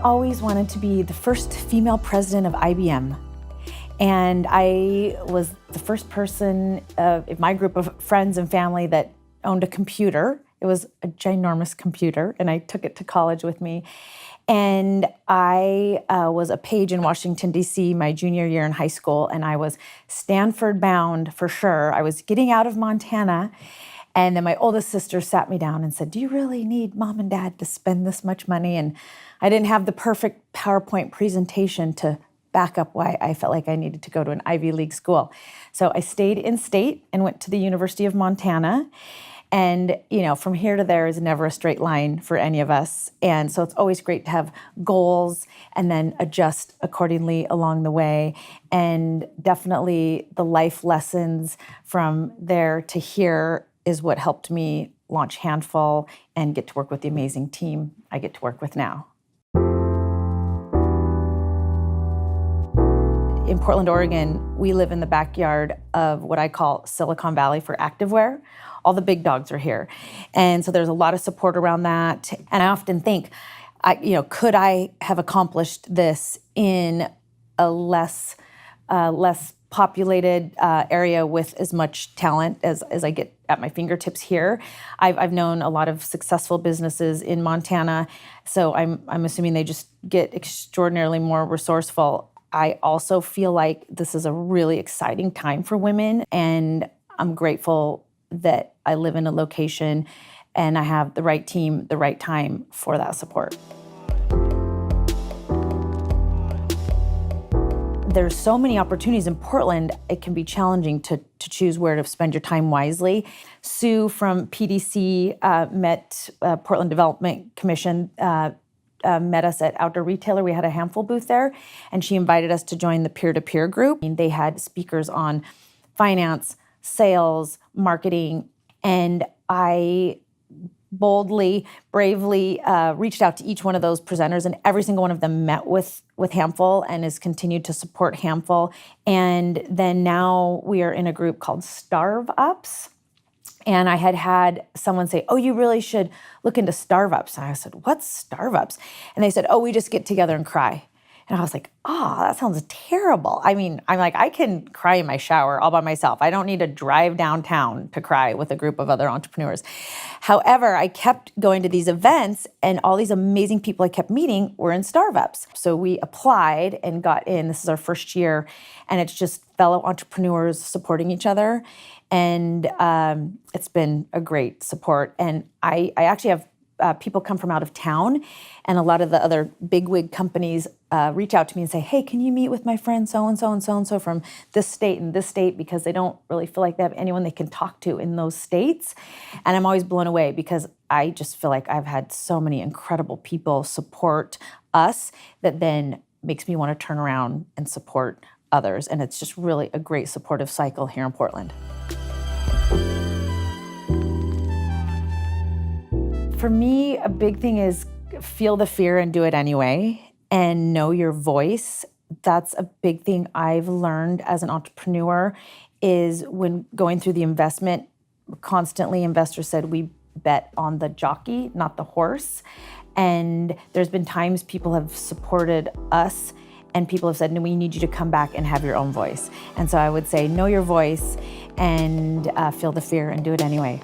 always wanted to be the first female president of IBM. And I was the first person in my group of friends and family that owned a computer. It was a ginormous computer, and I took it to college with me. And I was a page in Washington, D.C. my junior year in high school, and I was Stanford bound for sure. I was getting out of Montana, and then my oldest sister sat me down and said, "Do you really need mom and dad to spend this much money?" And I didn't have the perfect PowerPoint presentation to back up why I felt like I needed to go to an Ivy League school. So I stayed in state and went to the University of Montana. And, from here to there is never a straight line for any of us. And so it's always great to have goals and then adjust accordingly along the way. And definitely the life lessons from there to here is what helped me launch Handful and get to work with the amazing team I get to work with now. In Portland, Oregon, we live in the backyard of what I call Silicon Valley for activewear. All the big dogs are here. And so there's a lot of support around that. And I often think, could I have accomplished this in a less populated area with as much talent as I get at my fingertips here? I've known a lot of successful businesses in Montana, so I'm assuming they just get extraordinarily more resourceful. I also feel like this is a really exciting time for women, and I'm grateful that I live in a location and I have the right team, the right time for that support. There's so many opportunities in Portland, it can be challenging to choose where to spend your time wisely. Sue from PDC Portland Development Commission, met us at Outdoor Retailer. We had a Handful booth there, and she invited us to join the peer-to-peer group. They had speakers on finance, sales, marketing, and I boldly, bravely reached out to each one of those presenters, and every single one of them met with Handful and has continued to support Handful. And then now we are in a group called Starve Ups. And I had someone say, "Oh, you really should look into Starve Ups." And I said, "What's Starve Ups?" And they said, "Oh, we just get together and cry." And I was like, "Oh, that sounds terrible." I mean, I'm like, I can cry in my shower all by myself. I don't need to drive downtown to cry with a group of other entrepreneurs. However, I kept going to these events, and all these amazing people I kept meeting were in Starve Ups. So we applied and got in. This is our first year, and it's just fellow entrepreneurs supporting each other. And it's been a great support. And I actually have people come from out of town, and a lot of the other bigwig companies reach out to me and say, "Hey, can you meet with my friend so-and-so and so-and-so from this state and this state?" Because they don't really feel like they have anyone they can talk to in those states. And I'm always blown away because I just feel like I've had so many incredible people support us that then makes me want to turn around and support others. And it's just really a great supportive cycle here in Portland. For me, a big thing is feel the fear and do it anyway, and know your voice. That's a big thing I've learned as an entrepreneur is when going through the investment, constantly investors said we bet on the jockey, not the horse. And there's been times people have supported us and people have said, "No, we need you to come back and have your own voice." And so I would say, know your voice and feel the fear and do it anyway.